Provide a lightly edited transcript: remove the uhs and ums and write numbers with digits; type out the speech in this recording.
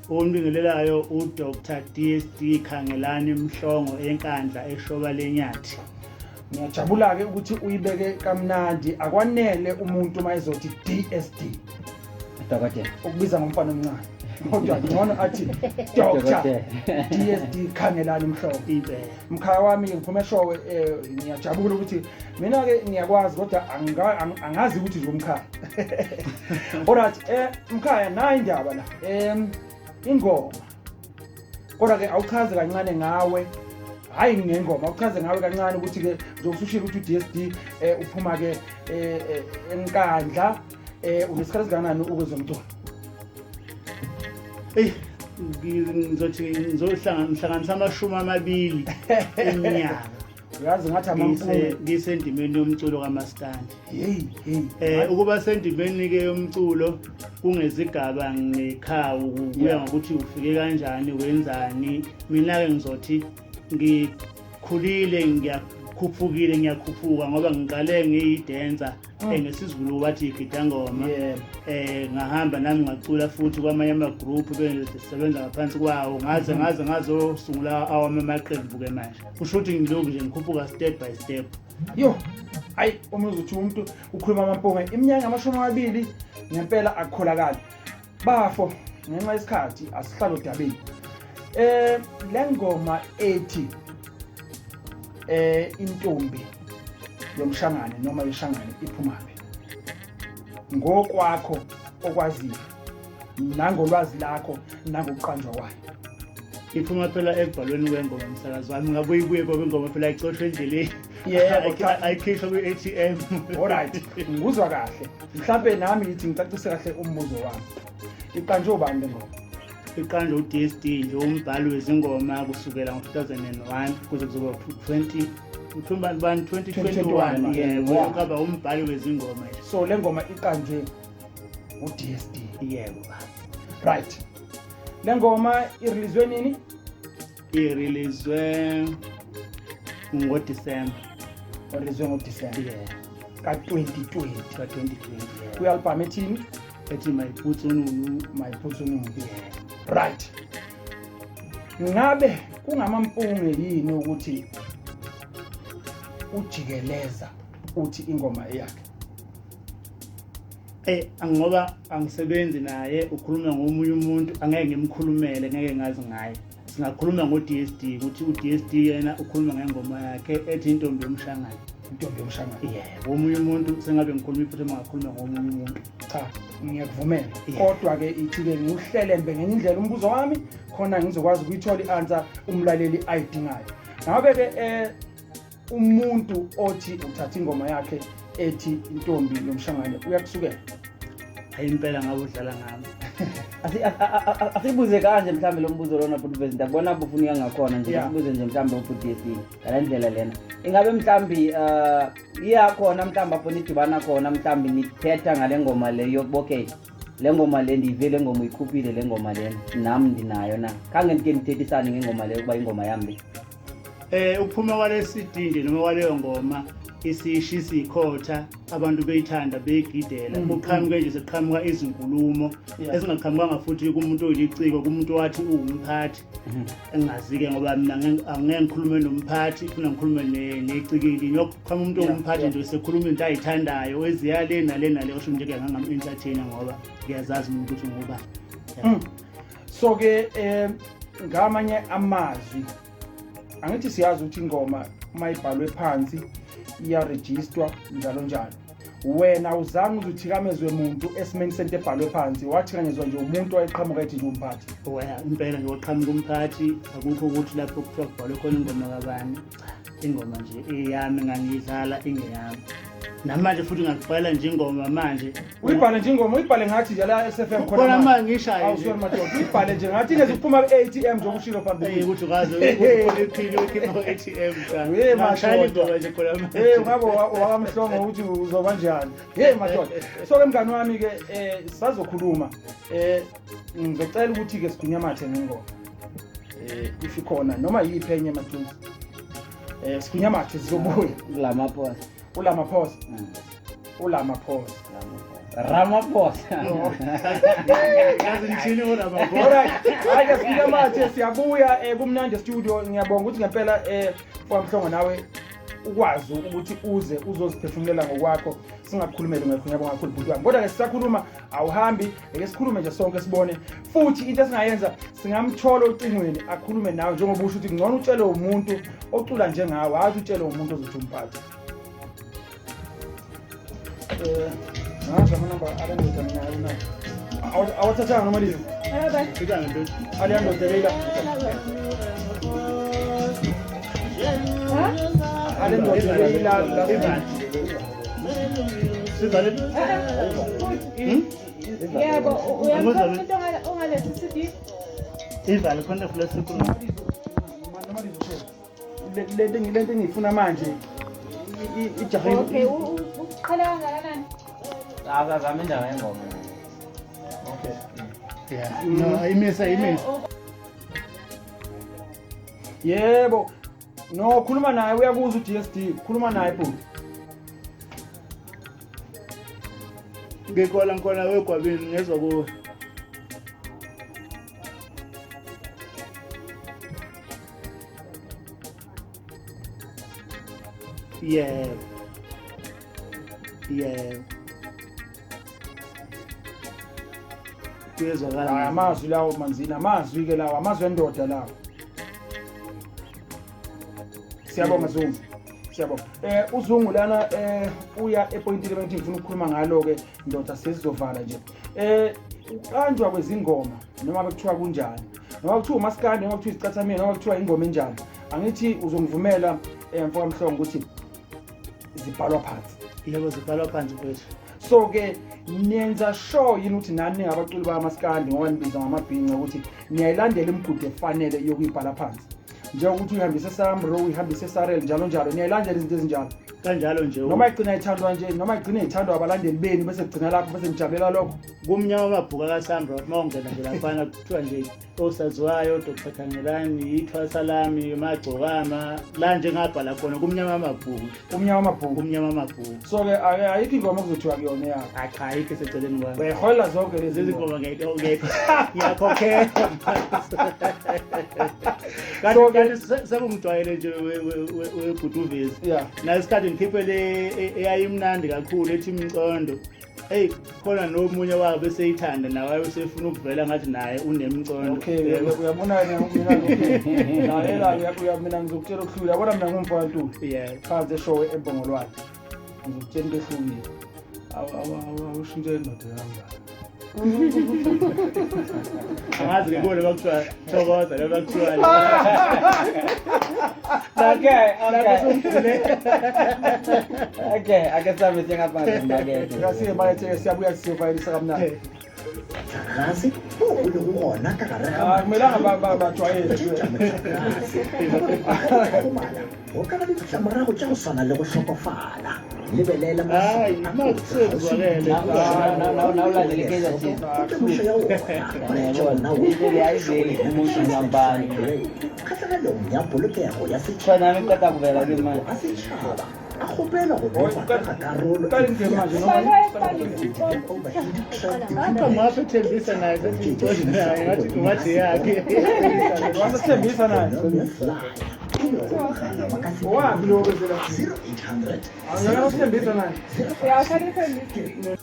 Umbingelelayo uDr DSD Khangelani Mhlongo enkandla eshoba lenyathi. Ngiyajabula ke ukuthi uyibeke kamnandi akwanele umuntu mayizothi DSD. Dokotela. Ukubiza ngomfana omncane. Kodwa ngcono athi Dr DSD Khangelani Mhlongo. Impela. Mkhaya wami ngiphume showe ngiyajabula ukuthi mina ke ngiyakwazi kodwa angazi ukuthi uzomkhaya. Alright mkhaya nayi indaba la. Ingoma. Kodwa ke awuchaze kancane ngawe. Hayi ngengoma uchaze ngawe kancane ukuthi ke uzosushila ukuthi uDSD uphuma ke enkandla unesikhathi kangakanani ukwezomculo. Ngizohlanganisa amashumi amabili eminyaka. Uyazi ngathi amampunge ngisendimeni yomculo kaMaskandi. Hey. Ukuba sendimeni ke yomculo kungezigaba ngekhawu kuya ngokuthi ufike kanjani wenzani. Mina ke ngizothi ngikhulile ngiyakhuphukile ngiyakhuphuka ngoba ngiqale ngiyidancer ngesizulu bathi igidangoma ngahamba nami ngacula futhi kwamanye ama group besebenza ngaphansi kwawo ngazosungula awami amaqembu ke manje kusho ukuthi ngilokhu nje ngikhuphuka step by step. Yo hayi umuntu umuntu ukhuluma amampunge iminyaka amashumi amabili ngempela akukholakala bafo ngenxa yesikhathi asihlalo dabeni. Lengoma ethi intombi yomshangane noma yeshangane iphumabe ngokwakho okwaziyo nangolwazi lakho nangokuqanjwa kwayo iphuma phela ebhalweni kwengoma umsakazi wami ngabuye kuye ngoba ingoma phela icoshwe endleleni ayikhishwa kwi-ATM. Alright ngikuzwa kahle mhlawumbe nami ngithi ngicacise kahle umbuzo wami iqanjwe ubani le ngoma? Iqanjwe uDSD nje umbhali wezingoma kusukela ngo-2001 kuze kuzoba 2021 yebo kaba umbhali wezingoma. So le ngoma iqanjwe uDSD. Yebo. Right. Le ngoma irelease nini? Irelease ngoDisemba. Irelease ngoDisemba. Yeah. Ka-2020. Ka-2020. Ku-album ethini? Ethi mayiphutsununu. Yeah. Right. Ngabe kungamampunge yini ukuthi ujikeleza uthi ingoma yakhe? Ngoba angisebenzi naye ukhuluma ngomunye umuntu angeke ngimkhulumele ngeke ngazi ngaye. Singakhuluma ngoDSD ukuthi uDSD yena ukhuluma ngengoma yakhe ethi intombi yomshangane. Intombi yomshangane. Yeah. Omunye umuntu sengabe ngikhuluma futhi mangakhuluma ngomunye umuntu. Cha, ngiyakuvumela. Kodwa ke ithi ke ngiuhlelembe ngenye indlela umbuzo wami khona ngizokwazi ukuyithola iAnswer umlaleli ayidingayo. Ngabe ke umuntu othi uthatha ingoma yakhe ethi intombi yomshangane uyakusukela? Hayi impela ngabe udlala ngami. Asibuze kanje mhlambe lo mbuzo lona futhi bese ndabona bufunika ngakhona nje sibuze nje mhlambe uDSD ngalendlela lena. Ingabe mhlambi iyakhona mhlamba afuna idibana khona mhlambi nithetha ngale ngoma leyo okay le ngoma le ndivele ngoma uyikhuphile le ngoma lena nami ndinayo na khange ndike nithethisane ngengoma leyo kuba ingoma yami ukuphuma kwale CD nje noma kwaleyo ngoma isishi sikhotha abantu beyithanda beyigidela uqhamuke nje seqhamuka izinkulumo ezingaqhamukanga futhi kumuntu oyiliciko kumuntu wathi uwumphathi engazike ngoba mina angeke ngikhulume nomphathi funa ngikhulume necikili yokuqhamuka umuntu owumphathi nje sekhuluma into ayithandayo eziyale nale osho nje ke ngangam entertainer ngoba ngiyazazi mina ukuthi ngoba so ke ngamanye amazwi angithi siyazi ukuthi ingoma mayibhalwe phansi iyaregistrwa njalo njalo. Wena uzange uzithikamezwe umuntu esimeni sento ebhalwe phansi wathikanyezwa nje umuntu oyiqhamuka ethi nje umphathi. Wena impela nje waqhamuka umphathi akukho ukuthi lapho kuthiwa kubhalwe khona ingoma kabani. Ingoma nje eyami ngangidlala ingeyami. Namanje futhi ngakubhala nje ingoma manje. Uyibhale nje ingoma uyibhale ngathi nje la SFM khona manje ngishaye. Awusona madoda uyibhale nje ngathi ngeziphuma ku-ATM njengoshilo phambili. Ukuthi ukaze uphile ukhipha ku-ATM cha. Madoda nje khona manje. Ngabo wakamhlongo ukuthi uzoba njani. Madoda. So ke mngani wami ke sisazokhuluma ngicela ukuthi ke sigwinyamathe ngengoma. If ikhona noma yiphenye majuzi. Sigwinyamathe sizobuya lama phosa ulamaphosa ulamaphosa Ramaphosa. yazi ngithini uRamaphosa Alright, hayi ke sifika manje siyabuya kumnandi studio. Ngiyabonga ukuthi ngempela mfowamhlongo nawe ukwazi ukuthi uze uzoziphefumulela ngokwakho singakukhulumeli ngakho. Ngiyabonga kakhulu bhuti wami. Kodwa ke sisakhuluma awuhambi, ake sikhulume nje sonke sibone. Futhi into esingayenza singamthola ocingweni akhulume nawe njengoba usho ukuthi ngcono utshele umuntu ocula njengawe, hayi utshele umuntu ozothi umphathe. Nanga manamba alandoda mina awathathanga noma lizo. fika ngento Aliyandoda leila. Aliyandoda leila. sivale Yebo, uyamkhona umuntu ongalesi CD. ivale khona fula sikhuluma Lento engifuna manje ijahe. Okay, uqhala kangakanani? Akazame indaba yengoma. Okay. yeah no imisa Yebo. No, khuluma naye uyakuzwa uDSD. Khuluma naye bhuti. ngikhola khona wegwabini ngezwa kuwe yeah kuyezwakala Amazwi lawo manzini, amazwi ke lawo, amazwi endoda lawo. Siyabonga Zungu. Siyabonga. uZungu lana uya epointini ukuthi ngifuna ukukhuluma ngalo ke ndoda sesizovala nje. Ukanjwa kwezingoma noma bekuthiwa kunjani. Noma kuthiwa umaskandi noma kuthiwa isicathamini noma kuthiwa ingoma enjani. Angithi uzongivumela mfowamhlongo ukuthi zibhalwa phansi. yebo zibhalwa phansi kwethu So ke niyenza sure yini ukuthi nani ngabaculi bamaskandi ngoba nibiza ngamabhinqa ukuthi niyayilandela imigudu efanele yokuyibhala phansi. Njengokuthi uhambise Samro, uhambise Sarel njalo njalo. Niyayilandela izinto ezinjalo. kanjalo nje Noma igcina ithandwa nje, noma igcina ithandwa abalandeli beni bese kugcina lapho bese nijabulela lokho. kumnyama amabhuka kaSandra mawungena nje lafana kuthiwa nje osaziwayo Dr. Khangelani ithwasa lami magcokama la nje ngabhala khona kumnyama amabhuku Umnyama amabhuku. So ke ayikho ingoma okuzothiwa kuyona yakho. cha ayikho eseceleni kwami Bayihola zonke lezi lezi ngoma. ngoma ngiyakhokhela kanti sekungijwayele nje webhutuvezi Yeah. nasikhathi ngikhiphe le eyayimnandi kakhulu ethi imcondo hey khona nomunye wabo bese ithanda nawe usefuna ukuvela ngathi naye unemcondo Okay, uyabona mina la mina ngizokutshela ukuhlula. Yabona mina ngumfowethu. yeah Phansi eshow eBongolwane. Ngizokutshela into ehlukile. Awushintshe indoda yami. angazi ngibone bakuthiwa thokoza lo bakuthiwa Okay, ake sabe singaphansi mbakethe. Ngasiye bayethe siyabuya siyofayilisa kamnandi. Rasi, ule ukona ka gare ga Akumelanga bajwayele. khumana o ka ga ditlamorago tša go swana le go hlokofala lebelela hayi makusezwakele Nawulandele Kaizer Chiefs. temošo ya ona Indlela ayiveli umuntu ngambani. kgatlhegelong ya polokego ya Khona nami qeda kuvela ke manje. a setšhaba a kgopela go bofa ka ga karolo Ka lengwe manje hamba mwaphethembisa naye sesiyixoshi naye ngathi wathi yakhe wasithembisa naye. Wapi lo bezela? 0800 Angeke usithembisa naye. Uyawuhlala